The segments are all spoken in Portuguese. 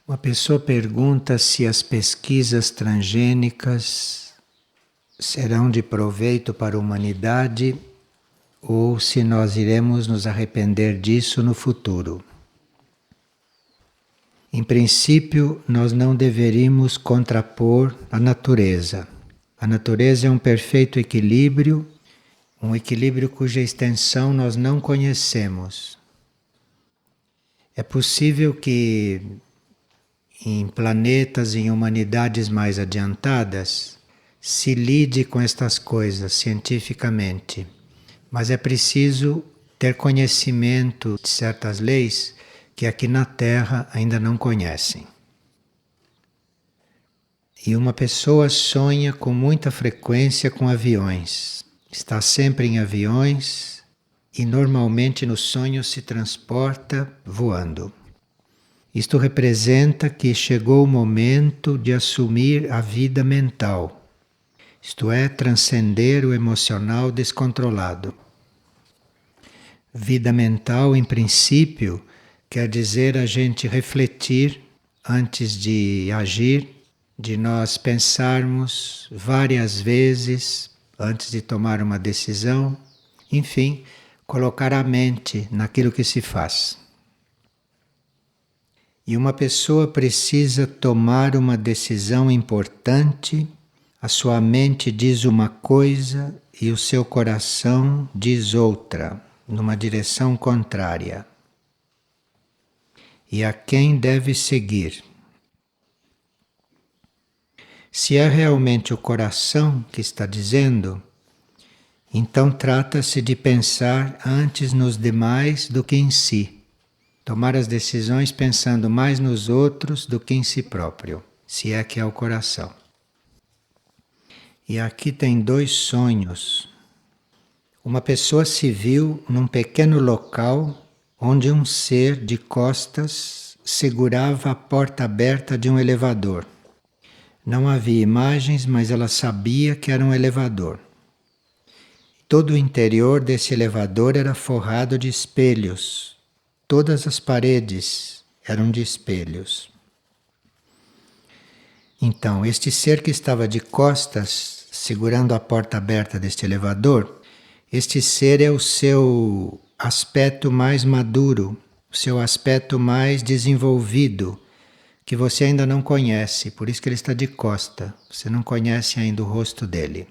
Uma pessoa pergunta se as pesquisas transgênicas serão de proveito para a humanidade ou se nós iremos nos arrepender disso no futuro. Em princípio, nós não deveríamos contrapor a natureza. A natureza é um perfeito equilíbrio, um equilíbrio cuja extensão nós não conhecemos. É possível que em planetas, em humanidades mais adiantadas, se lide com estas coisas cientificamente. Mas é preciso ter conhecimento de certas leis que aqui na Terra ainda não conhecem. E uma pessoa sonha com muita frequência com aviões. Está sempre em aviões e normalmente no sonho se transporta voando. Isto representa que chegou o momento de assumir a vida mental, isto é, transcender o emocional descontrolado. Vida mental, em princípio, quer dizer a gente refletir antes de agir, de nós pensarmos várias vezes antes de tomar uma decisão, enfim, colocar a mente naquilo que se faz. E uma pessoa precisa tomar uma decisão importante, a sua mente diz uma coisa e o seu coração diz outra, numa direção contrária. E a quem deve seguir? Se é realmente o coração que está dizendo, então trata-se de pensar antes nos demais do que em si. Tomar as decisões pensando mais nos outros do que em si próprio, se é que é o coração. E aqui tem dois sonhos. Uma pessoa se viu num pequeno local onde um ser de costas segurava a porta aberta de um elevador. Não havia imagens, mas ela sabia que era um elevador. Todo o interior desse elevador era forrado de espelhos. Todas as paredes eram de espelhos. Então, este ser que estava de costas, segurando a porta aberta deste elevador, este ser é o seu aspecto mais maduro, o seu aspecto mais desenvolvido, que você ainda não conhece, por isso que ele está de costa. Você não conhece ainda o rosto dele.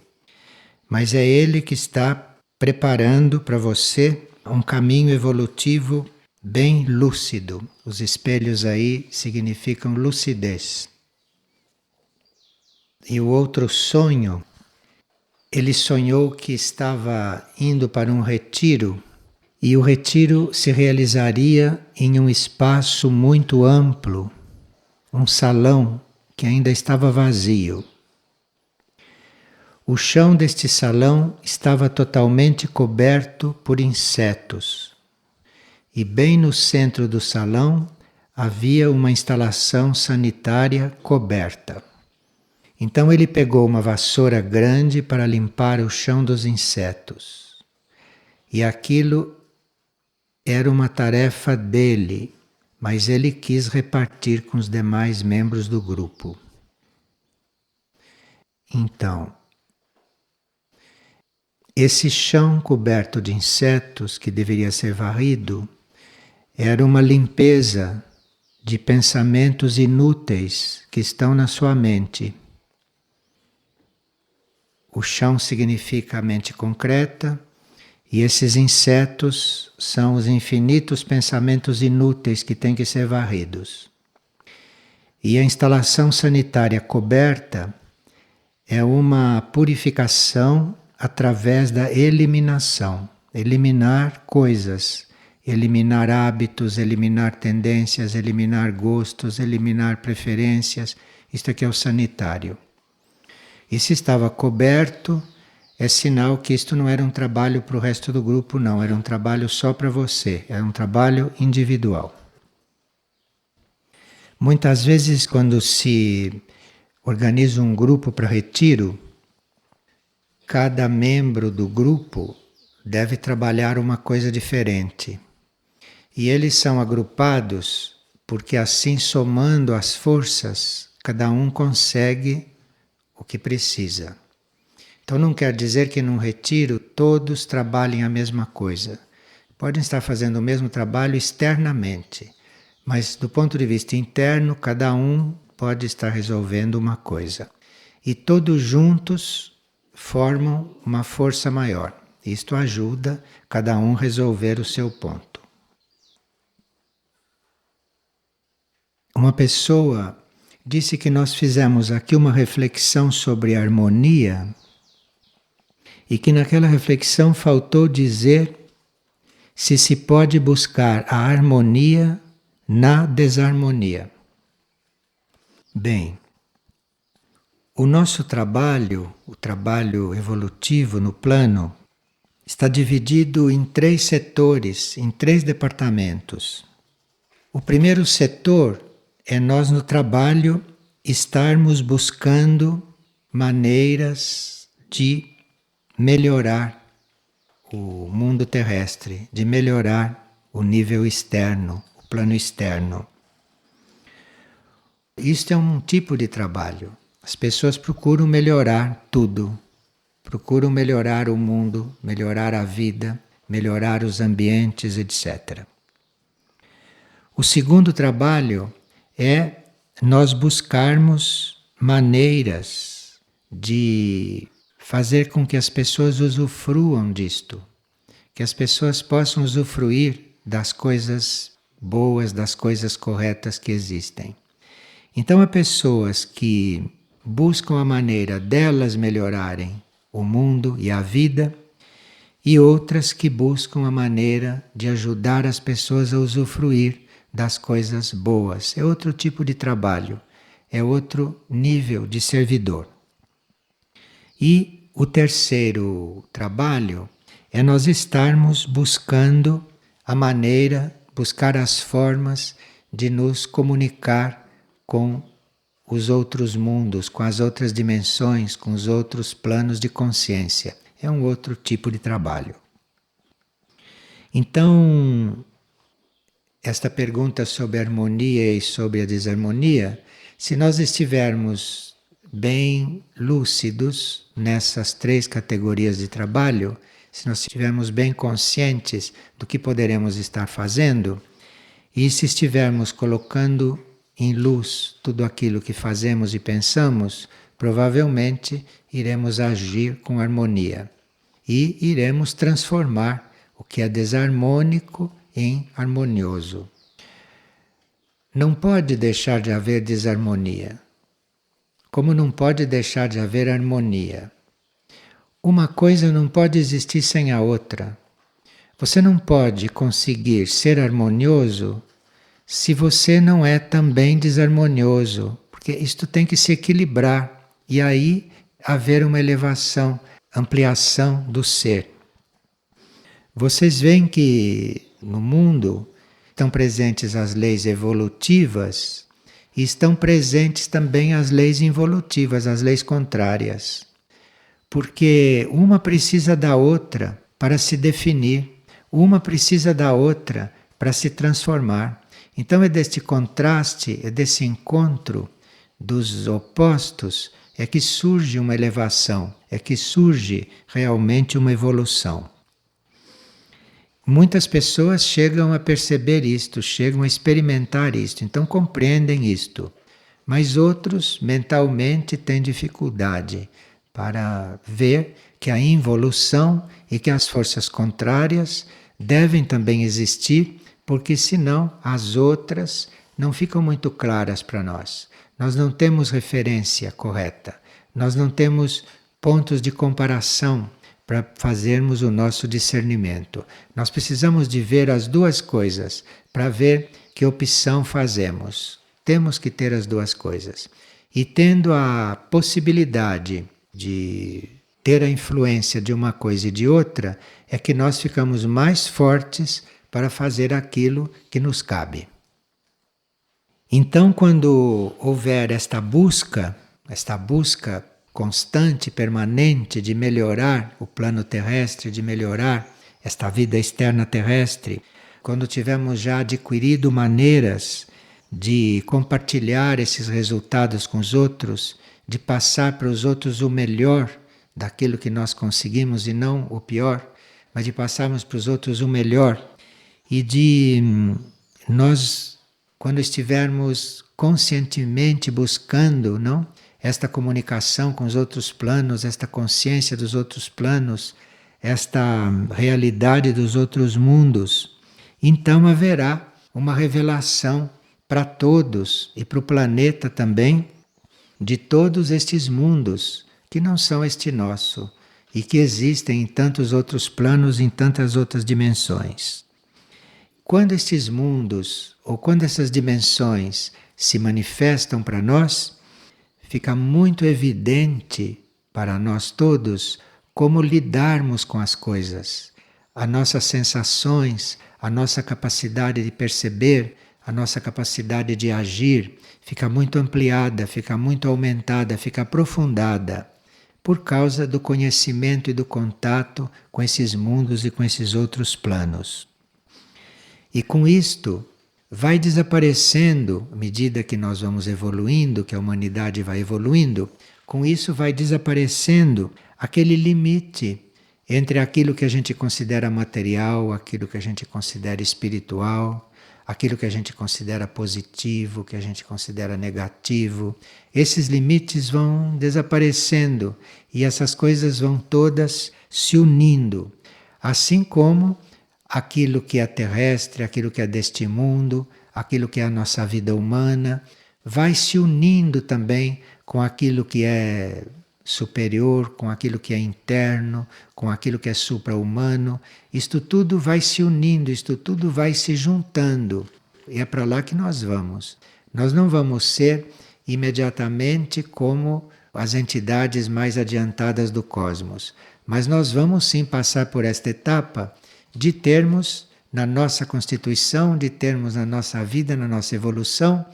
Mas é ele que está preparando para você um caminho evolutivo bem lúcido. Os espelhos aí significam lucidez. E o outro sonho, ele sonhou que estava indo para um retiro e o retiro se realizaria em um espaço muito amplo, um salão que ainda estava vazio. O chão deste salão estava totalmente coberto por insetos. E bem no centro do salão havia uma instalação sanitária coberta. Então ele pegou uma vassoura grande para limpar o chão dos insetos. E aquilo era uma tarefa dele, mas ele quis repartir com os demais membros do grupo. Então, esse chão coberto de insetos que deveria ser varrido era uma limpeza de pensamentos inúteis que estão na sua mente. O chão significa a mente concreta e esses insetos são os infinitos pensamentos inúteis que têm que ser varridos. E a instalação sanitária coberta é uma purificação através da eliminação, eliminar coisas. Eliminar hábitos, eliminar tendências, eliminar gostos, eliminar preferências. Isto aqui é o sanitário. E se estava coberto, é sinal que isto não era um trabalho para o resto do grupo, não. Era um trabalho só para você. Era um trabalho individual. Muitas vezes, quando se organiza um grupo para retiro, cada membro do grupo deve trabalhar uma coisa diferente. E eles são agrupados porque assim, somando as forças, cada um consegue o que precisa. Então não quer dizer que num retiro todos trabalhem a mesma coisa. Podem estar fazendo o mesmo trabalho externamente, mas do ponto de vista interno, cada um pode estar resolvendo uma coisa. E todos juntos formam uma força maior. Isto ajuda cada um a resolver o seu ponto. Uma pessoa disse que nós fizemos aqui uma reflexão sobre harmonia e que naquela reflexão faltou dizer se pode buscar a harmonia na desarmonia. Bem, o nosso trabalho, o trabalho evolutivo no plano, está dividido em 3 setores, em 3 departamentos. O primeiro setor é nós no trabalho estarmos buscando maneiras de melhorar o mundo terrestre, de melhorar o nível externo, o plano externo. Isto é um tipo de trabalho. As pessoas procuram melhorar tudo. Procuram melhorar o mundo, melhorar a vida, melhorar os ambientes, etc. O segundo trabalho é nós buscarmos maneiras de fazer com que as pessoas usufruam disto, que as pessoas possam usufruir das coisas boas, das coisas corretas que existem. Então há pessoas que buscam a maneira delas melhorarem o mundo e a vida, e outras que buscam a maneira de ajudar as pessoas a usufruir das coisas boas. É outro tipo de trabalho, é outro nível de servidor. E o terceiro trabalho é nós estarmos buscando a maneira, buscar as formas de nos comunicar com os outros mundos, com as outras dimensões, com os outros planos de consciência. É um outro tipo de trabalho. Então, esta pergunta sobre a harmonia e sobre a desarmonia, se nós estivermos bem lúcidos nessas 3 categorias de trabalho, se nós estivermos bem conscientes do que poderemos estar fazendo, e se estivermos colocando em luz tudo aquilo que fazemos e pensamos, provavelmente iremos agir com harmonia e iremos transformar o que é desarmônico em harmonioso. Não pode deixar de haver desarmonia, como não pode deixar de haver harmonia. Uma coisa não pode existir sem a outra. Você não pode conseguir ser harmonioso se você não é também desarmonioso, porque isto tem que se equilibrar e aí haver uma elevação, ampliação do ser. Vocês veem que no mundo estão presentes as leis evolutivas e estão presentes também as leis involutivas, as leis contrárias. Porque uma precisa da outra para se definir, uma precisa da outra para se transformar. Então é deste contraste, é desse encontro dos opostos é que surge uma elevação, é que surge realmente uma evolução. Muitas pessoas chegam a perceber isto, chegam a experimentar isto, então compreendem isto. Mas outros mentalmente têm dificuldade para ver que a involução e que as forças contrárias devem também existir, porque senão as outras não ficam muito claras para nós. Nós não temos referência correta, nós não temos pontos de comparação para fazermos o nosso discernimento. Nós precisamos de ver as duas coisas para ver que opção fazemos. Temos que ter as duas coisas. E tendo a possibilidade de ter a influência de uma coisa e de outra, é que nós ficamos mais fortes para fazer aquilo que nos cabe. Então, quando houver esta busca constante, permanente de melhorar o plano terrestre, de melhorar esta vida externa terrestre, quando tivermos já adquirido maneiras de compartilhar esses resultados com os outros, de passar para os outros o melhor daquilo que nós conseguimos e não o pior, mas de passarmos para os outros o melhor e de nós, quando estivermos conscientemente buscando, não, esta comunicação com os outros planos, esta consciência dos outros planos, esta realidade dos outros mundos, então haverá uma revelação para todos e para o planeta também de todos estes mundos que não são este nosso e que existem em tantos outros planos, em tantas outras dimensões. Quando estes mundos ou quando essas dimensões se manifestam para nós, fica muito evidente para nós todos como lidarmos com as coisas, as nossas sensações, a nossa capacidade de perceber, a nossa capacidade de agir fica muito ampliada, fica muito aumentada, fica aprofundada por causa do conhecimento e do contato com esses mundos e com esses outros planos. E com isto vai desaparecendo, à medida que nós vamos evoluindo, que a humanidade vai evoluindo, com isso vai desaparecendo aquele limite entre aquilo que a gente considera material, aquilo que a gente considera espiritual, aquilo que a gente considera positivo, que a gente considera negativo. Esses limites vão desaparecendo e essas coisas vão todas se unindo, assim como aquilo que é terrestre, aquilo que é deste mundo, aquilo que é a nossa vida humana, vai se unindo também com aquilo que é superior, com aquilo que é interno, com aquilo que é supra-humano. Isto tudo vai se unindo, isto tudo vai se juntando. E é para lá que nós vamos. Nós não vamos ser imediatamente como as entidades mais adiantadas do cosmos, mas nós vamos sim passar por esta etapa de termos na nossa constituição, de termos na nossa vida, na nossa evolução,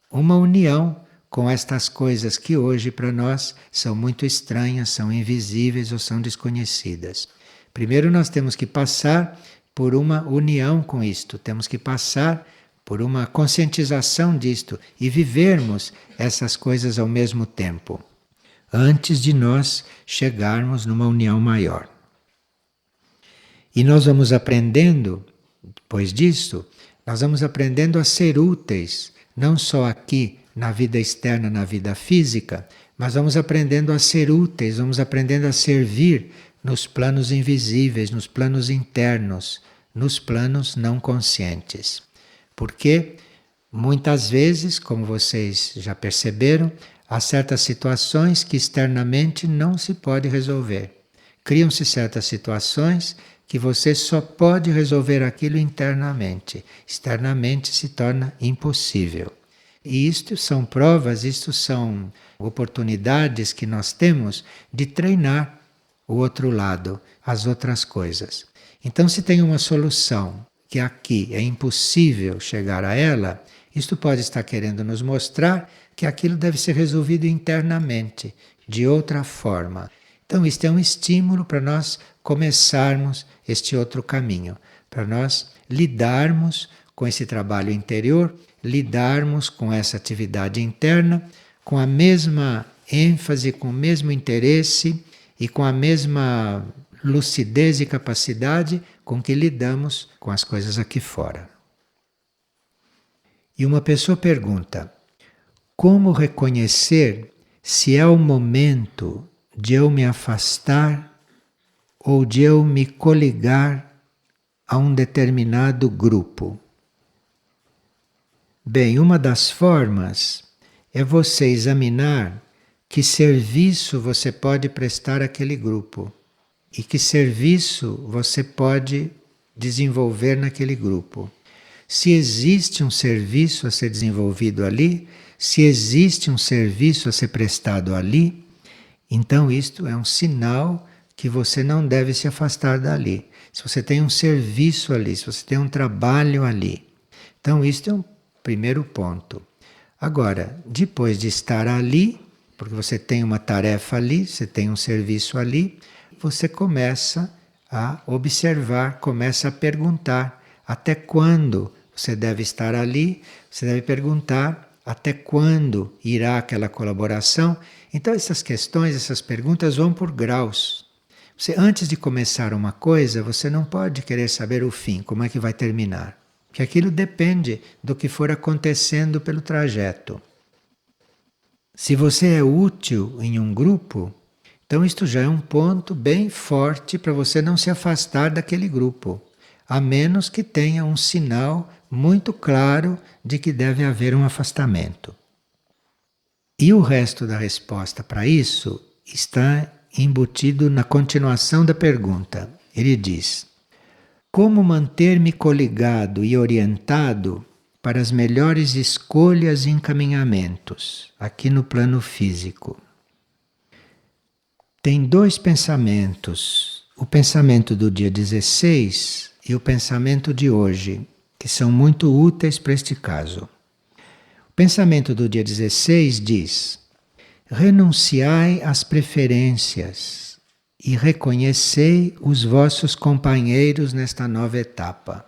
uma união com estas coisas que hoje para nós são muito estranhas, são invisíveis ou são desconhecidas. Primeiro nós temos que passar por uma união com isto, temos que passar por uma conscientização disto e vivermos essas coisas ao mesmo tempo, antes de nós chegarmos numa união maior. E nós vamos aprendendo, depois disso, nós vamos aprendendo a ser úteis, não só aqui na vida externa, na vida física, mas vamos aprendendo a ser úteis, vamos aprendendo a servir nos planos invisíveis, nos planos internos, nos planos não conscientes. Porque muitas vezes, como vocês já perceberam, há certas situações que externamente não se pode resolver. Criam-se certas situações que você só pode resolver aquilo internamente. Externamente se torna impossível. E isto são provas, isto são oportunidades que nós temos de treinar o outro lado, as outras coisas. Então, se tem uma solução que aqui é impossível chegar a ela, isto pode estar querendo nos mostrar que aquilo deve ser resolvido internamente, de outra forma. Então, isto é um estímulo para nós começarmos este outro caminho, para nós lidarmos com esse trabalho interior, lidarmos com essa atividade interna, com a mesma ênfase, com o mesmo interesse e com a mesma lucidez e capacidade com que lidamos com as coisas aqui fora. E uma pessoa pergunta: como reconhecer se é o momento de eu me afastar ou de eu me coligar a um determinado grupo? Bem, uma das formas é você examinar que serviço você pode prestar àquele grupo e que serviço você pode desenvolver naquele grupo. Se existe um serviço a ser desenvolvido ali, se existe um serviço a ser prestado ali, então isto é um sinal que você não deve se afastar dali. Se você tem um serviço ali, se você tem um trabalho ali. Então isto é um primeiro ponto. Agora, depois de estar ali, porque você tem uma tarefa ali, você tem um serviço ali, você começa a observar, começa a perguntar até quando você deve estar ali, você deve perguntar até quando irá aquela colaboração. Então essas questões, essas perguntas vão por graus. Você, antes de começar uma coisa, você não pode querer saber o fim, como é que vai terminar. Porque aquilo depende do que for acontecendo pelo trajeto. Se você é útil em um grupo, então isto já é um ponto bem forte para você não se afastar daquele grupo, a menos que tenha um sinal muito claro de que deve haver um afastamento. E o resto da resposta para isso está embutido na continuação da pergunta. Ele diz: como manter-me coligado e orientado para as melhores escolhas e encaminhamentos aqui no plano físico? Tem dois pensamentos, o pensamento do dia 16 e o pensamento de hoje, que são muito úteis para este caso. O pensamento do dia 16 diz: renunciai às preferências e reconhecei os vossos companheiros nesta nova etapa.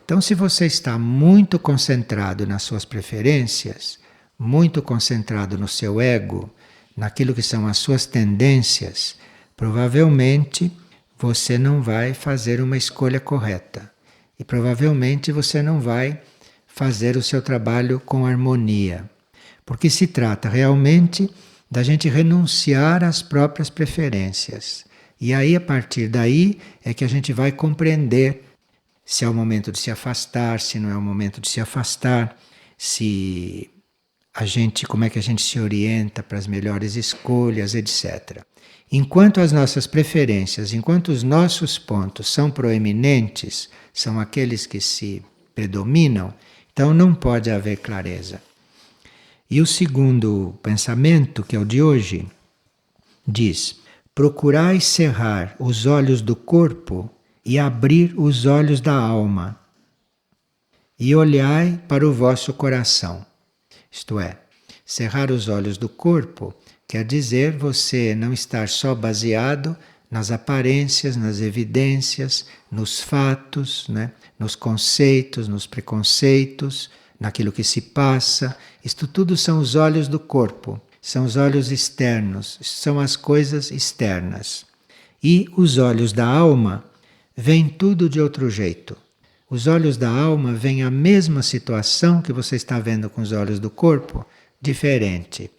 Então, se você está muito concentrado nas suas preferências, muito concentrado no seu ego, naquilo que são as suas tendências, provavelmente você não vai fazer uma escolha correta. E provavelmente você não vai fazer o seu trabalho com harmonia. Porque se trata realmente da gente renunciar às próprias preferências. E aí, a partir daí, é que a gente vai compreender se é o momento de se afastar, se não é o momento de se afastar, se como é que a gente se orienta para as melhores escolhas, etc. Enquanto as nossas preferências, enquanto os nossos pontos são proeminentes, são aqueles que se predominam, então não pode haver clareza. E o segundo pensamento, que é o de hoje, diz: procurai cerrar os olhos do corpo e abrir os olhos da alma, e olhai para o vosso coração. Isto é, cerrar os olhos do corpo quer dizer você não estar só baseado nas aparências, nas evidências, nos fatos, né? Nos conceitos, nos preconceitos, naquilo que se passa. Isto tudo são os olhos do corpo, são os olhos externos, são as coisas externas. E os olhos da alma veem tudo de outro jeito. Os olhos da alma veem a mesma situação que você está vendo com os olhos do corpo, diferente.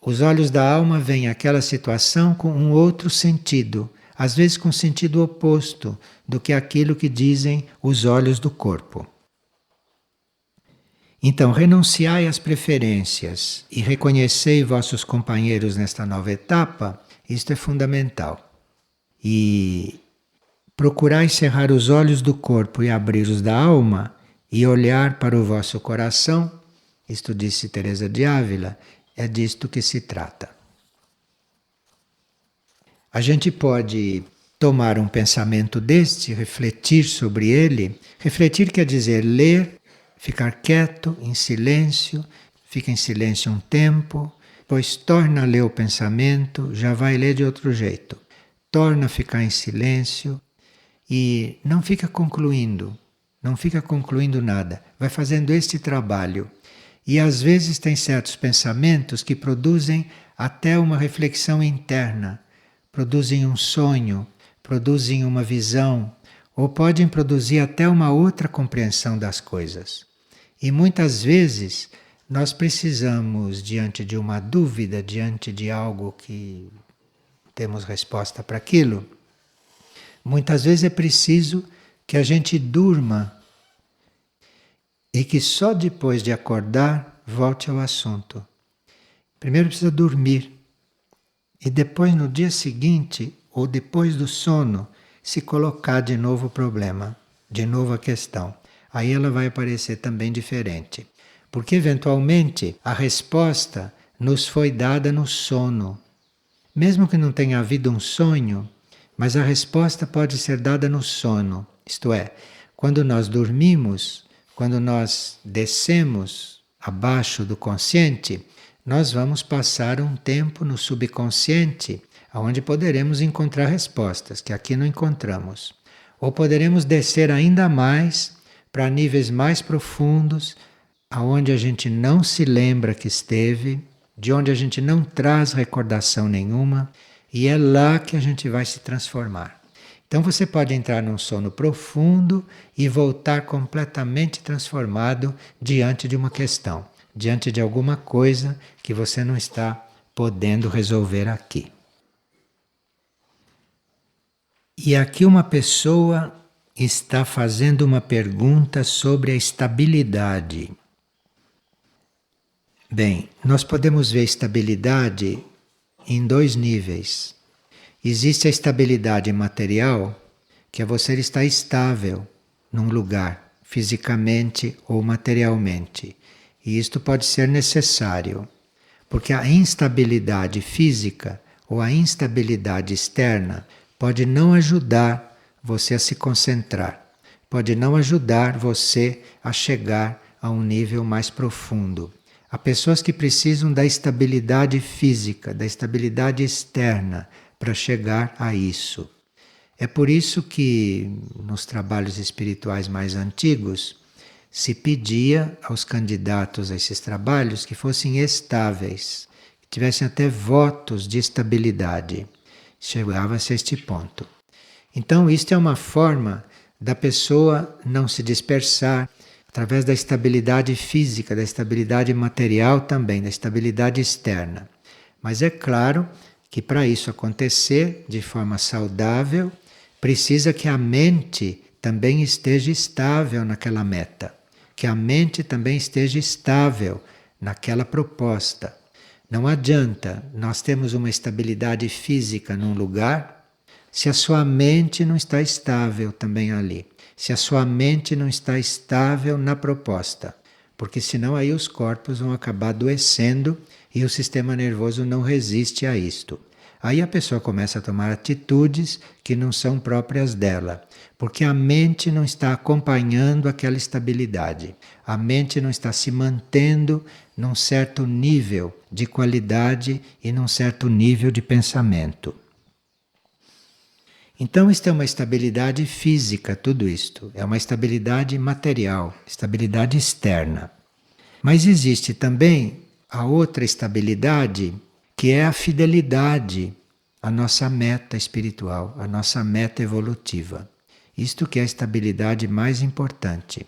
Os olhos da alma veem aquela situação com um outro sentido, às vezes com sentido oposto do que aquilo que dizem os olhos do corpo. Então, renunciai às preferências e reconhecei vossos companheiros nesta nova etapa, isto é fundamental. E procurai cerrar os olhos do corpo e abrir os da alma e olhar para o vosso coração, isto disse Teresa de Ávila, é disto que se trata. A gente pode tomar um pensamento deste, refletir sobre ele. Refletir quer dizer ler, ficar quieto, em silêncio, fica em silêncio um tempo, depois torna a ler o pensamento, já vai ler de outro jeito. Torna a ficar em silêncio e não fica concluindo nada. Vai fazendo este trabalho. E às vezes tem certos pensamentos que produzem até uma reflexão interna, produzem um sonho, produzem uma visão, ou podem produzir até uma outra compreensão das coisas. E muitas vezes nós precisamos, diante de uma dúvida, diante de algo que temos resposta para aquilo, muitas vezes é preciso que a gente durma e que só depois de acordar volte ao assunto. Primeiro precisa dormir e depois no dia seguinte ou depois do sono se colocar de novo o problema, de novo a questão. Aí ela vai aparecer também diferente. Porque eventualmente a resposta nos foi dada no sono. Mesmo que não tenha havido um sonho, mas a resposta pode ser dada no sono. Isto é, quando nós dormimos, quando nós descemos abaixo do consciente, nós vamos passar um tempo no subconsciente, onde poderemos encontrar respostas que aqui não encontramos. Ou poderemos descer ainda mais para níveis mais profundos, aonde a gente não se lembra que esteve, de onde a gente não traz recordação nenhuma, e é lá que a gente vai se transformar. Então você pode entrar num sono profundo e voltar completamente transformado diante de uma questão, diante de alguma coisa que você não está podendo resolver aqui. E aqui uma pessoa está fazendo uma pergunta sobre a estabilidade. Bem, nós podemos ver estabilidade em dois níveis. Existe a estabilidade material, que é você estar estável num lugar, fisicamente ou materialmente. E isto pode ser necessário, porque a instabilidade física ou a instabilidade externa pode não ajudar você a se concentrar, pode não ajudar você a chegar a um nível mais profundo. Há pessoas que precisam da estabilidade física, da estabilidade externa para chegar a isso. É por isso que nos trabalhos espirituais mais antigos se pedia aos candidatos a esses trabalhos que fossem estáveis, que tivessem até votos de estabilidade. Chegava-se a este ponto. Então, isto é uma forma da pessoa não se dispersar, através da estabilidade física, da estabilidade material também, da estabilidade externa. Mas é claro que para isso acontecer de forma saudável, precisa que a mente também esteja estável naquela meta, que a mente também esteja estável naquela proposta. Não adianta nós termos uma estabilidade física num lugar se a sua mente não está estável também ali. Se a sua mente não está estável na proposta, porque senão aí os corpos vão acabar adoecendo e o sistema nervoso não resiste a isto. Aí a pessoa começa a tomar atitudes que não são próprias dela, porque a mente não está acompanhando aquela estabilidade. A mente não está se mantendo num certo nível de qualidade e num certo nível de pensamento. Então, isto é uma estabilidade física, tudo isto. É uma estabilidade material, estabilidade externa. Mas existe também a outra estabilidade, que é a fidelidade à nossa meta espiritual, à nossa meta evolutiva. Isto que é a estabilidade mais importante.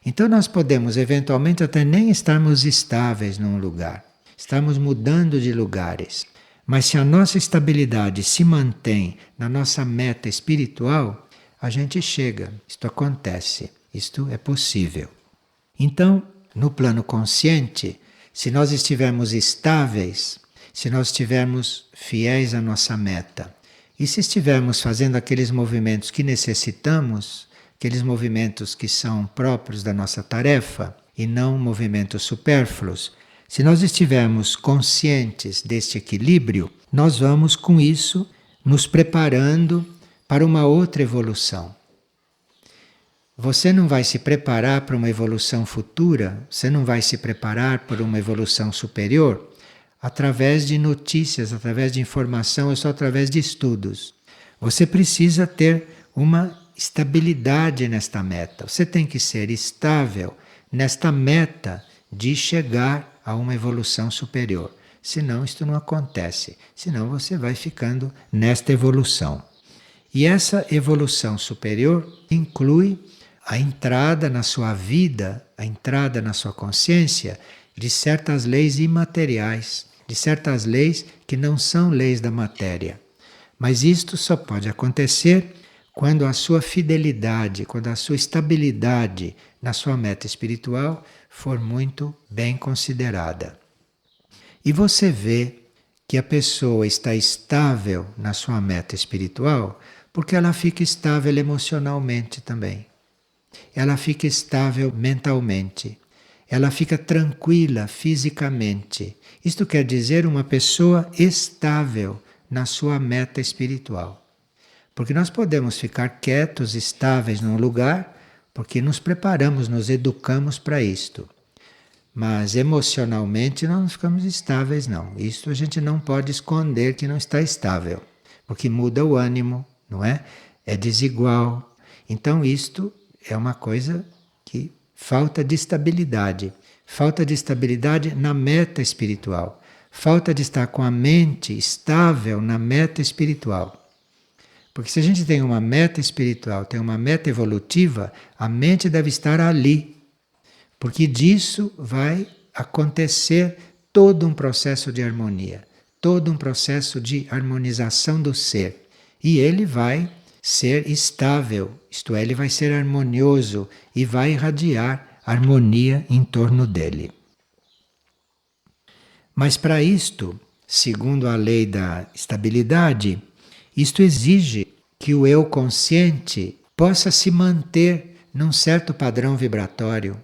Então, nós podemos eventualmente até nem estarmos estáveis num lugar. Estamos mudando de lugares. Mas se a nossa estabilidade se mantém na nossa meta espiritual, a gente chega, isto acontece, isto é possível. Então, no plano consciente, se nós estivermos estáveis, se nós estivermos fiéis à nossa meta, e se estivermos fazendo aqueles movimentos que necessitamos, aqueles movimentos que são próprios da nossa tarefa e não movimentos supérfluos, se nós estivermos conscientes deste equilíbrio, nós vamos com isso nos preparando para uma outra evolução. Você não vai se preparar para uma evolução futura, você não vai se preparar para uma evolução superior através de notícias, através de informação, ou só através de estudos. Você precisa ter uma estabilidade nesta meta. Você tem que ser estável nesta meta de chegar a uma evolução superior. Senão isto não acontece. Senão você vai ficando nesta evolução. E essa evolução superior inclui a entrada na sua vida, a entrada na sua consciência de certas leis imateriais, de certas leis que não são leis da matéria. Mas isto só pode acontecer quando a sua fidelidade, quando a sua estabilidade na sua meta espiritual for muito bem considerada. E você vê que a pessoa está estável na sua meta espiritual porque ela fica estável emocionalmente também. Ela fica estável mentalmente. Ela fica tranquila fisicamente. Isto quer dizer uma pessoa estável na sua meta espiritual. Porque nós podemos ficar quietos, estáveis num lugar, porque nos preparamos, nos educamos para isto. Mas emocionalmente nós não ficamos estáveis, não. Isto a gente não pode esconder que não está estável, porque muda o ânimo, não é? É desigual. Então isto é uma coisa que falta de estabilidade. Falta de estabilidade na meta espiritual. Falta de estar com a mente estável na meta espiritual. Porque se a gente tem uma meta espiritual, tem uma meta evolutiva, a mente deve estar ali. Porque disso vai acontecer todo um processo de harmonia, todo um processo de harmonização do ser. E ele vai ser estável, isto é, ele vai ser harmonioso e vai irradiar harmonia em torno dele. Mas para isto, segundo a lei da estabilidade, isto exige que o eu consciente possa se manter num certo padrão vibratório.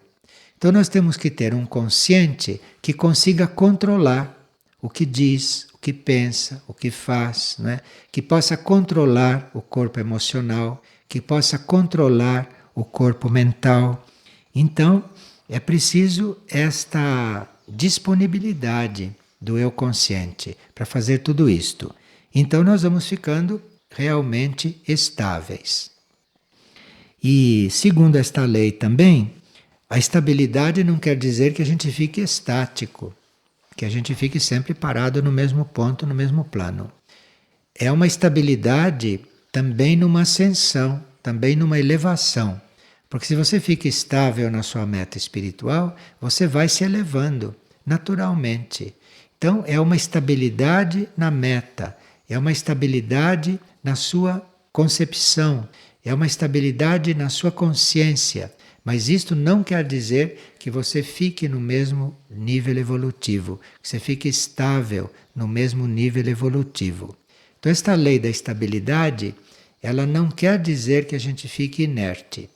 Então nós temos que ter um consciente que consiga controlar o que diz, o que pensa, o que faz, não é? Que possa controlar o corpo emocional, que possa controlar o corpo mental. Então é preciso esta disponibilidade do eu consciente para fazer tudo isto. Então nós vamos ficando realmente estáveis. E segundo esta lei também, a estabilidade não quer dizer que a gente fique estático, que a gente fique sempre parado no mesmo ponto, no mesmo plano. É uma estabilidade também numa ascensão, também numa elevação. Porque se você fica estável na sua meta espiritual, você vai se elevando naturalmente. Então é uma estabilidade na meta, é uma estabilidade na sua concepção, é uma estabilidade na sua consciência. Mas isto não quer dizer que você fique no mesmo nível evolutivo, que você fique estável no mesmo nível evolutivo. Então esta lei da estabilidade, ela não quer dizer que a gente fique inerte,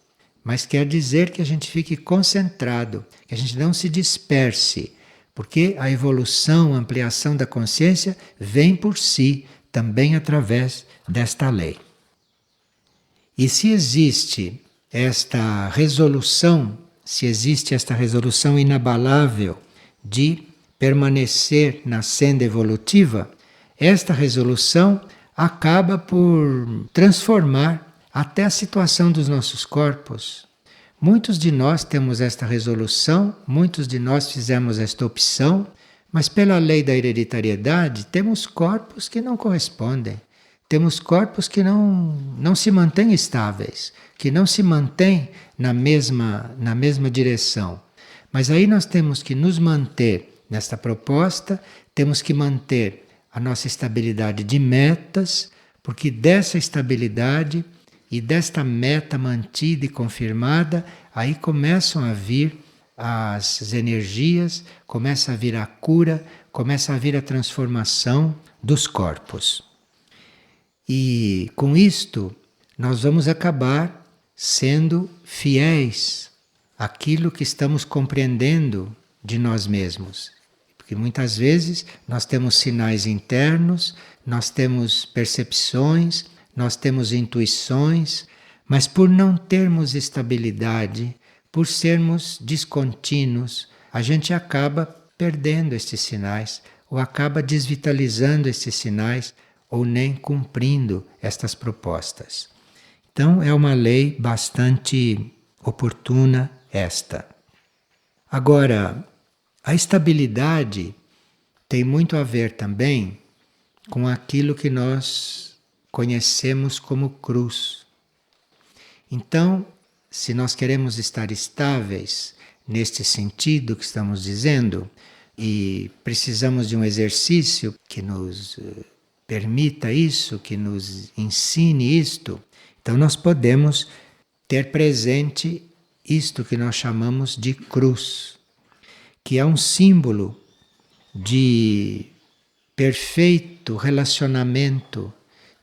mas quer dizer que a gente fique concentrado, que a gente não se disperse, porque a evolução, a ampliação da consciência vem por si, também através desta lei. E se existe esta resolução, se existe esta resolução inabalável de permanecer na senda evolutiva, esta resolução acaba por transformar até a situação dos nossos corpos. Muitos de nós temos esta resolução, muitos de nós fizemos esta opção, mas pela lei da hereditariedade temos corpos que não correspondem. Temos corpos que não se mantêm estáveis, que não se mantêm na mesma direção. Mas aí nós temos que nos manter nesta proposta, temos que manter a nossa estabilidade de metas, porque dessa estabilidade e desta meta mantida e confirmada, aí começam a vir as energias, começa a vir a cura, começa a vir a transformação dos corpos. E com isto, nós vamos acabar sendo fiéis àquilo que estamos compreendendo de nós mesmos. Porque muitas vezes nós temos sinais internos, nós temos percepções, nós temos intuições, mas por não termos estabilidade, por sermos descontínuos, a gente acaba perdendo estes sinais, ou acaba desvitalizando estes sinais, ou nem cumprindo estas propostas. Então é uma lei bastante oportuna esta. Agora, a estabilidade tem muito a ver também com aquilo que nós conhecemos como cruz. Então, se nós queremos estar estáveis neste sentido que estamos dizendo, e precisamos de um exercício que nos permita isso, que nos ensine isto, então nós podemos ter presente isto que nós chamamos de cruz, que é um símbolo de perfeito relacionamento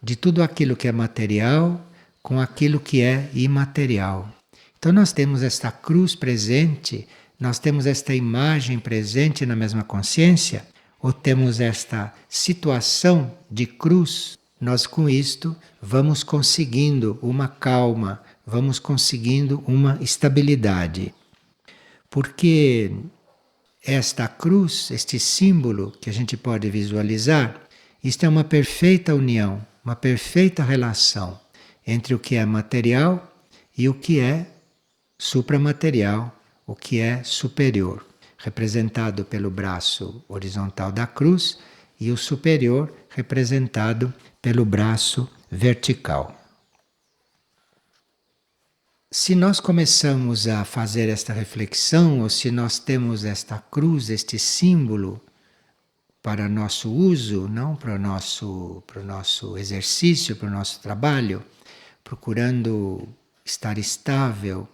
de tudo aquilo que é material com aquilo que é imaterial. Então nós temos esta cruz presente, nós temos esta imagem presente na mesma consciência, ou temos esta situação de cruz, nós com isto vamos conseguindo uma calma, vamos conseguindo uma estabilidade. Porque esta cruz, este símbolo que a gente pode visualizar, isto é uma perfeita união, uma perfeita relação entre o que é material e o que é supramaterial, o que é superior, representado pelo braço horizontal da cruz, e o superior representado pelo braço vertical. Se nós começamos a fazer esta reflexão, ou se nós temos esta cruz, este símbolo para nosso uso, não para o nosso exercício, para o nosso trabalho, procurando estar estável,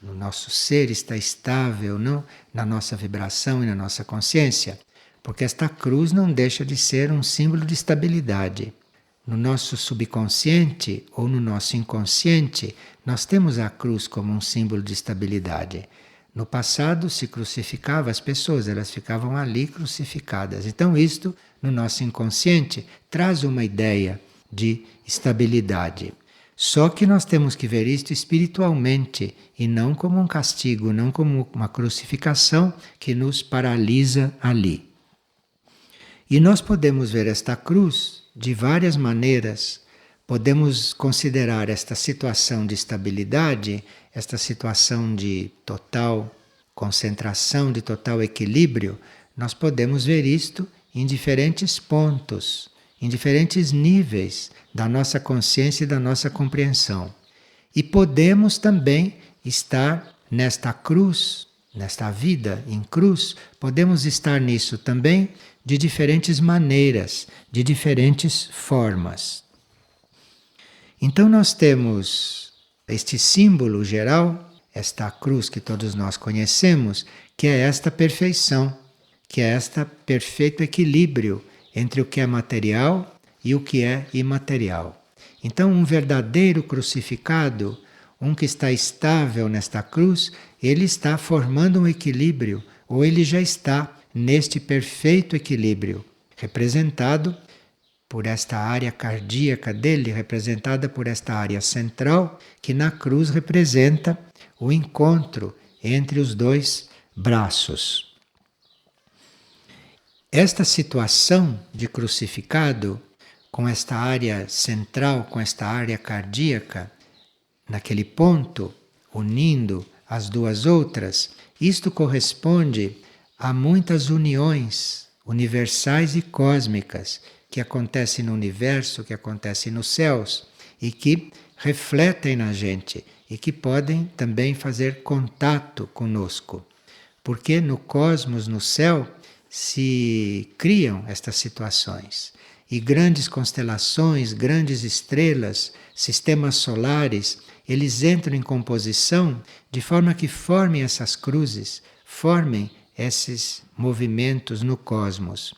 no nosso ser está estável, não? Na nossa vibração e na nossa consciência, porque esta cruz não deixa de ser um símbolo de estabilidade. No nosso subconsciente ou no nosso inconsciente, nós temos a cruz como um símbolo de estabilidade. No passado se crucificava as pessoas, elas ficavam ali crucificadas. Então isto, no nosso inconsciente, traz uma ideia de estabilidade. Só que nós temos que ver isto espiritualmente e não como um castigo, não como uma crucificação que nos paralisa ali. E nós podemos ver esta cruz de várias maneiras. Podemos considerar esta situação de estabilidade, esta situação de total concentração, de total equilíbrio. Nós podemos ver isto em diferentes pontos, em diferentes níveis da nossa consciência e da nossa compreensão. E podemos também estar nesta cruz, nesta vida em cruz, podemos estar nisso também de diferentes maneiras, de diferentes formas. Então nós temos este símbolo geral, esta cruz que todos nós conhecemos, que é esta perfeição, que é este perfeito equilíbrio entre o que é material e o que é imaterial. Então um verdadeiro crucificado, um que está estável nesta cruz, ele está formando um equilíbrio, ou ele já está neste perfeito equilíbrio, representado por esta área cardíaca dele, representada por esta área central, que na cruz representa o encontro entre os dois braços. Esta situação de crucificado, com esta área central, com esta área cardíaca, naquele ponto, unindo as duas outras, isto corresponde a muitas uniões universais e cósmicas que acontecem no universo, que acontecem nos céus e que refletem na gente e que podem também fazer contato conosco. Porque no cosmos, no céu, se criam estas situações. E grandes constelações, grandes estrelas, sistemas solares, eles entram em composição de forma que formem essas cruzes, formem esses movimentos no cosmos.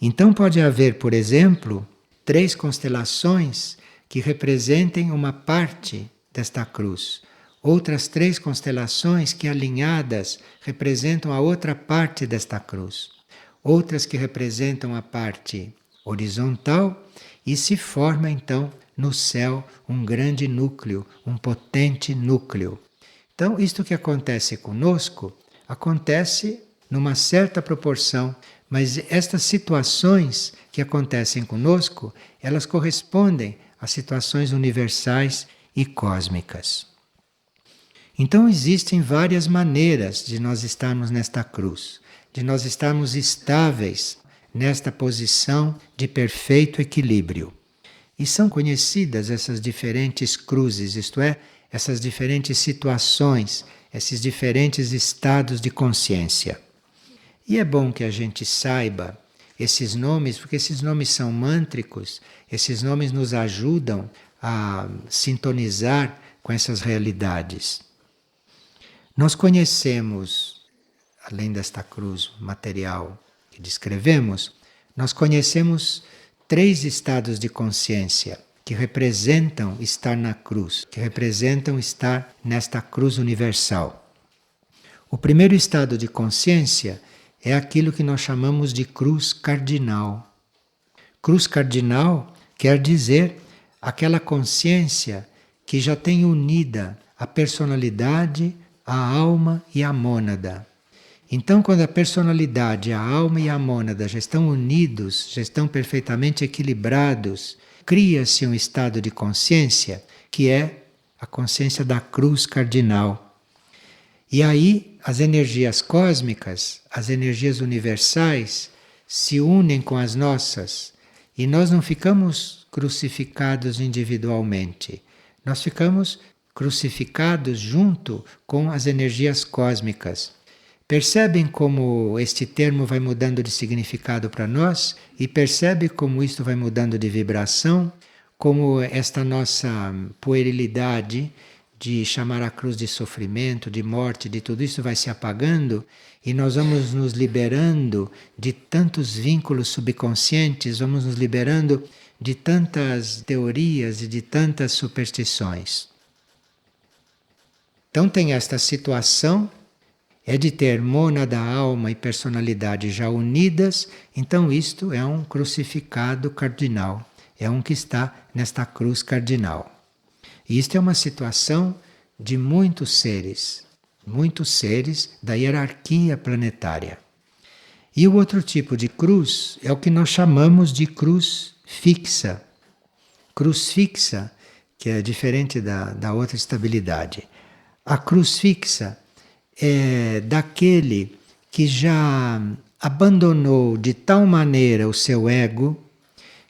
Então pode haver, por exemplo, 3 constelações que representem uma parte desta cruz. Outras 3 constelações que alinhadas representam a outra parte desta cruz. Outras que representam a parte horizontal e se forma então no céu um grande núcleo, um potente núcleo. Então isto que acontece conosco, acontece numa certa proporção, mas estas situações que acontecem conosco, elas correspondem a situações universais e cósmicas. Então existem várias maneiras de nós estarmos nesta cruz, de nós estarmos estáveis nesta posição de perfeito equilíbrio. E são conhecidas essas diferentes cruzes, isto é, essas diferentes situações, esses diferentes estados de consciência. E é bom que a gente saiba esses nomes, porque esses nomes são mântricos, esses nomes nos ajudam a sintonizar com essas realidades. Nós conhecemos, além desta cruz material que descrevemos, nós conhecemos 3 estados de consciência que representam estar na cruz, que representam estar nesta cruz universal. O primeiro estado de consciência é aquilo que nós chamamos de cruz cardinal. Cruz cardinal quer dizer aquela consciência que já tem unida a personalidade, a alma e a mônada. Então, quando a personalidade, a alma e a mônada já estão unidos, já estão perfeitamente equilibrados, cria-se um estado de consciência que é a consciência da cruz cardinal. E aí as energias cósmicas, as energias universais, se unem com as nossas e nós não ficamos crucificados individualmente, nós ficamos crucificados junto com as energias cósmicas. Percebem como este termo vai mudando de significado para nós e percebe como isto vai mudando de vibração, como esta nossa puerilidade de chamar a cruz de sofrimento, de morte, de tudo isso vai se apagando e nós vamos nos liberando de tantos vínculos subconscientes, vamos nos liberando de tantas teorias e de tantas superstições. Então tem esta situação, é de ter mônada, alma e personalidade já unidas, então isto é um crucificado cardinal, é um que está nesta cruz cardinal. E isto é uma situação de muitos seres da hierarquia planetária. E o outro tipo de cruz é o que nós chamamos de cruz fixa. Cruz fixa, que é diferente da outra estabilidade. A cruz fixa é daquele que já abandonou de tal maneira o seu ego,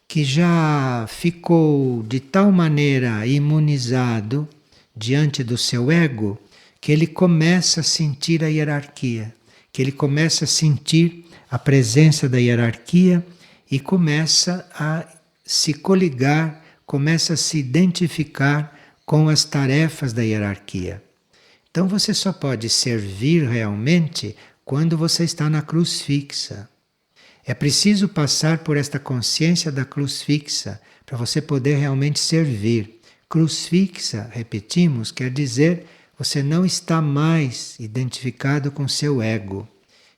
que já ficou de tal maneira imunizado diante do seu ego, que ele começa a sentir a hierarquia, que ele começa a sentir a presença da hierarquia e começa a se coligar, começa a se identificar com as tarefas da hierarquia. Então você só pode servir realmente quando você está na cruz fixa. É preciso passar por esta consciência da cruz fixa para você poder realmente servir. Cruz fixa, repetimos, quer dizer você não está mais identificado com seu ego.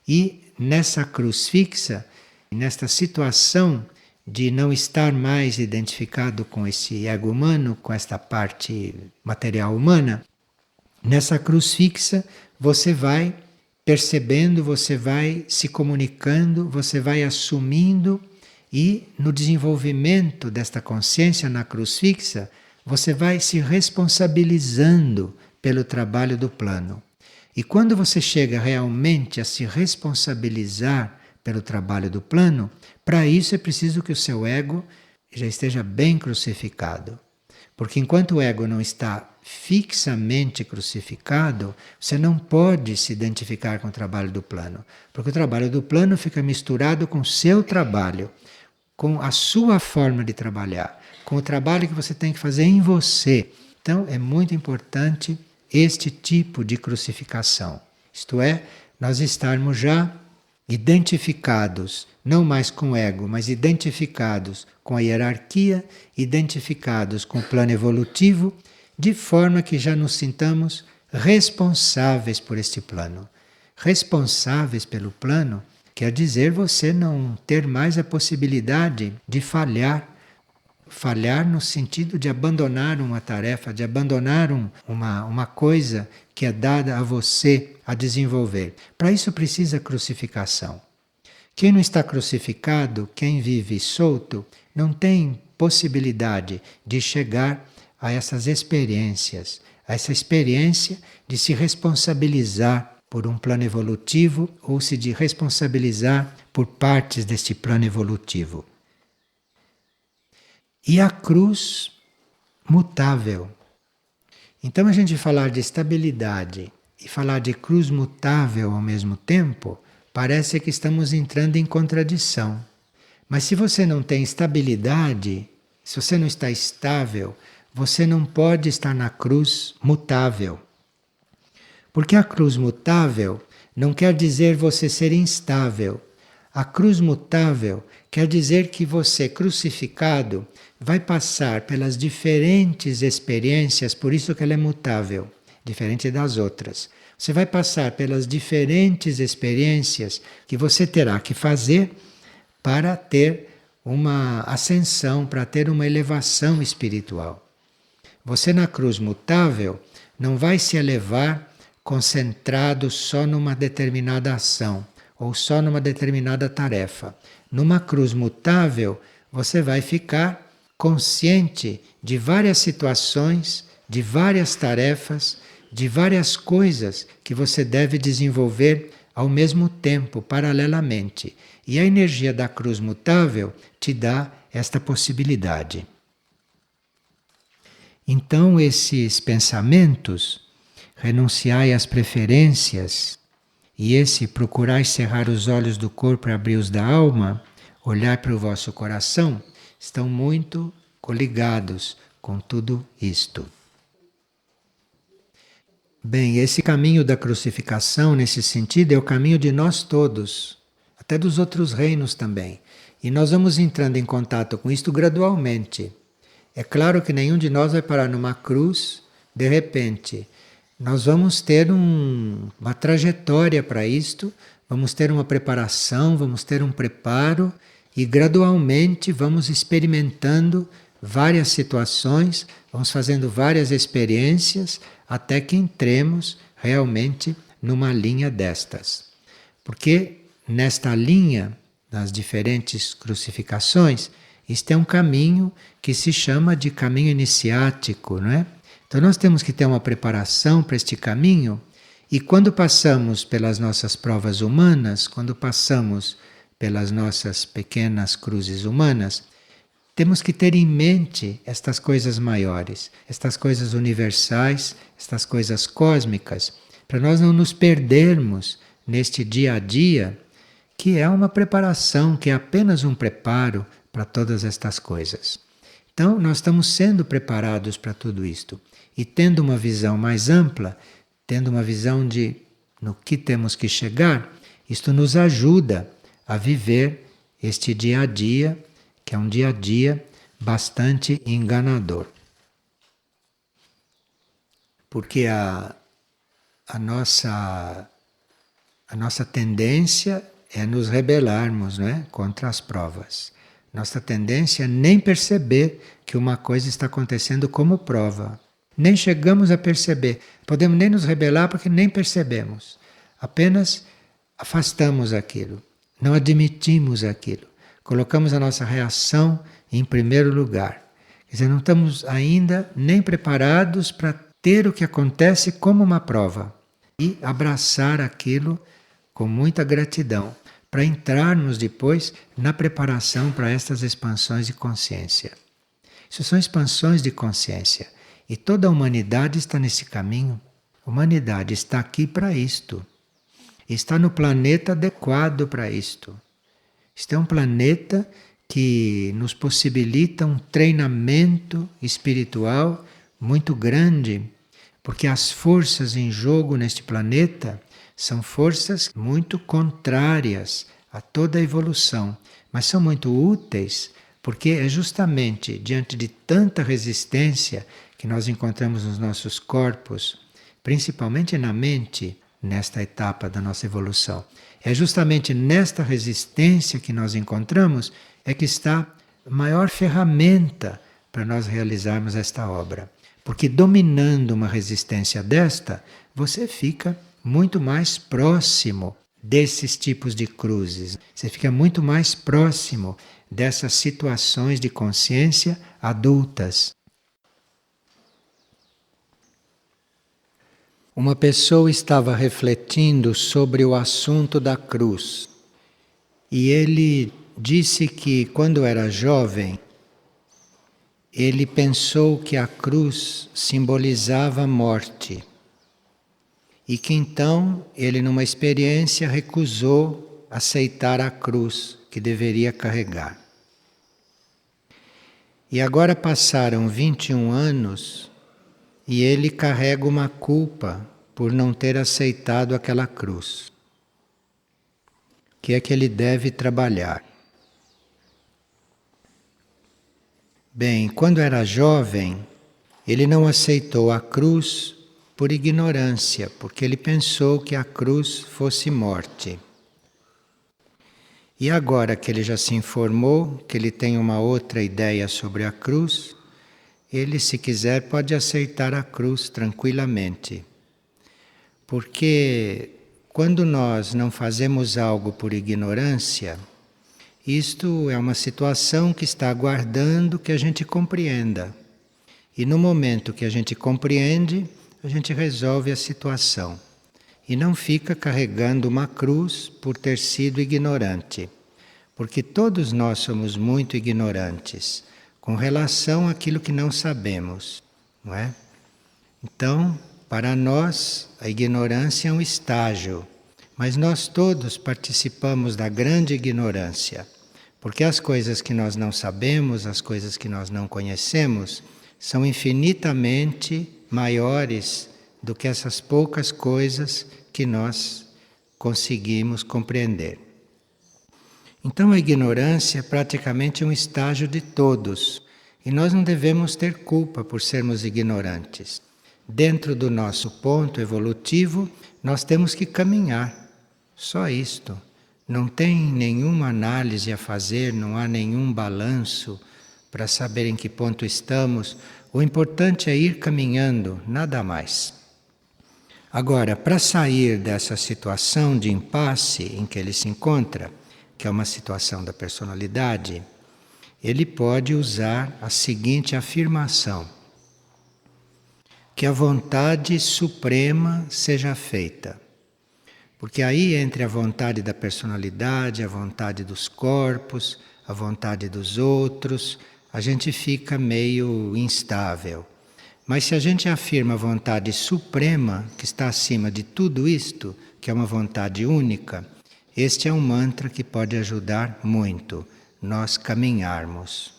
E nessa cruz fixa, nesta situação de não estar mais identificado com esse ego humano, com esta parte material humana, nessa cruz fixa você vai percebendo, você vai se comunicando, você vai assumindo e no desenvolvimento desta consciência na cruz fixa, você vai se responsabilizando pelo trabalho do plano. E quando você chega realmente a se responsabilizar pelo trabalho do plano, para isso é preciso que o seu ego já esteja bem crucificado. Porque enquanto o ego não está fixamente crucificado, você não pode se identificar com o trabalho do plano. Porque o trabalho do plano fica misturado com o seu trabalho, com a sua forma de trabalhar, com o trabalho que você tem que fazer em você. Então é muito importante este tipo de crucificação. Isto é, nós estarmos já identificados, não mais com o ego, mas identificados com a hierarquia, identificados com o plano evolutivo, de forma que já nos sintamos responsáveis por este plano. Responsáveis pelo plano quer dizer você não ter mais a possibilidade de falhar. Falhar no sentido de abandonar uma tarefa, de abandonar uma coisa que é dada a você a desenvolver. Para isso precisa crucificação. Quem não está crucificado, quem vive solto, não tem possibilidade de chegar a essas experiências, a essa experiência de se responsabilizar por um plano evolutivo ou se de responsabilizar por partes deste plano evolutivo. E a cruz mutável. Então a gente falar de estabilidade e falar de cruz mutável ao mesmo tempo, parece que estamos entrando em contradição. Mas se você não tem estabilidade, se você não está estável, você não pode estar na cruz mutável. Porque a cruz mutável não quer dizer você ser instável. A cruz mutável quer dizer que você, crucificado, vai passar pelas diferentes experiências, por isso que ela é mutável, diferente das outras. Você vai passar pelas diferentes experiências que você terá que fazer para ter uma ascensão, para ter uma elevação espiritual. Você na cruz mutável não vai se elevar concentrado só numa determinada ação ou só numa determinada tarefa. Numa cruz mutável, você vai ficar consciente de várias situações, de várias tarefas, de várias coisas que você deve desenvolver ao mesmo tempo, paralelamente. E a energia da cruz mutável te dá esta possibilidade. Então, esses pensamentos, renunciai às preferências, e esse procurai cerrar os olhos do corpo e abrir os da alma, olhar para o vosso coração, estão muito coligados com tudo isto. Bem, esse caminho da crucificação, nesse sentido, é o caminho de nós todos, até dos outros reinos também. E nós vamos entrando em contato com isto gradualmente. É claro que nenhum de nós vai parar numa cruz de repente. Nós vamos ter uma trajetória para isto, vamos ter uma preparação, vamos ter um preparo e gradualmente vamos experimentando várias situações, vamos fazendo várias experiências até que entremos realmente numa linha destas. Porque nesta linha, nas diferentes crucificações, isto é um caminho que se chama de caminho iniciático, não é? Então nós temos que ter uma preparação para este caminho e quando passamos pelas nossas provas humanas, quando passamos pelas nossas pequenas cruzes humanas, temos que ter em mente estas coisas maiores, estas coisas universais, estas coisas cósmicas, para nós não nos perdermos neste dia a dia, que é uma preparação, que é apenas um preparo para todas estas coisas. Então, nós estamos sendo preparados para tudo isto. E tendo uma visão mais ampla, tendo uma visão de no que temos que chegar, isto nos ajuda a viver este dia a dia, que é um dia a dia bastante enganador. Porque a nossa tendência é nos rebelarmos, não é? Contra as provas. Nossa tendência é nem perceber que uma coisa está acontecendo como prova. Nem chegamos a perceber. Podemos nem nos rebelar porque nem percebemos. Apenas afastamos aquilo. Não admitimos aquilo. Colocamos a nossa reação em primeiro lugar. Quer dizer, não estamos ainda nem preparados para ter o que acontece como uma prova. E abraçar aquilo com muita gratidão, para entrarmos depois na preparação para estas expansões de consciência. Isso são expansões de consciência. E toda a humanidade está nesse caminho. A humanidade está aqui para isto. Está no planeta adequado para isto. Este é um planeta que nos possibilita um treinamento espiritual muito grande, porque as forças em jogo neste planeta são forças muito contrárias a toda a evolução, mas são muito úteis porque é justamente diante de tanta resistência que nós encontramos nos nossos corpos, principalmente na mente, nesta etapa da nossa evolução. É justamente nesta resistência que nós encontramos é que está a maior ferramenta para nós realizarmos esta obra. Porque dominando uma resistência desta, você fica muito mais próximo desses tipos de cruzes. Você fica muito mais próximo dessas situações de consciência adultas. Uma pessoa estava refletindo sobre o assunto da cruz e ele disse que quando era jovem ele pensou que a cruz simbolizava a morte. E que então ele, numa experiência, recusou aceitar a cruz que deveria carregar. E agora passaram 21 anos e ele carrega uma culpa por não ter aceitado aquela cruz. Que é que ele deve trabalhar? Bem, quando era jovem, ele não aceitou a cruz por ignorância, porque ele pensou que a cruz fosse morte. E agora que ele já se informou, que ele tem uma outra ideia sobre a cruz, ele, se quiser, pode aceitar a cruz tranquilamente. Porque quando nós não fazemos algo por ignorância, isto é uma situação que está aguardando que a gente compreenda. E no momento que a gente compreende, a a gente resolve a situação. E não fica carregando uma cruz por ter sido ignorante. Porque todos nós somos muito ignorantes com relação àquilo que não sabemos, não é? Então, para nós, a ignorância é um estágio, mas nós todos participamos da grande ignorância, porque as coisas que nós não sabemos, as coisas que nós não conhecemos, são infinitamente maiores do que essas poucas coisas que nós conseguimos compreender. Então a ignorância é praticamente um estágio de todos, e nós não devemos ter culpa por sermos ignorantes. Dentro do nosso ponto evolutivo, nós temos que caminhar, só isto. Não tem nenhuma análise a fazer, não há nenhum balanço para saber em que ponto estamos. O importante é ir caminhando, nada mais. Agora, para sair dessa situação de impasse em que ele se encontra, que é uma situação da personalidade, ele pode usar a seguinte afirmação: que a vontade suprema seja feita. Porque aí, entre a vontade da personalidade, a vontade dos corpos, a vontade dos outros, a gente fica meio instável. Mas se a gente afirma a vontade suprema, que está acima de tudo isto, que é uma vontade única, este é um mantra que pode ajudar muito nós caminharmos.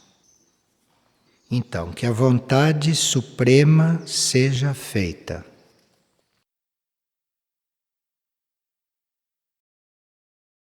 Então, que a vontade suprema seja feita.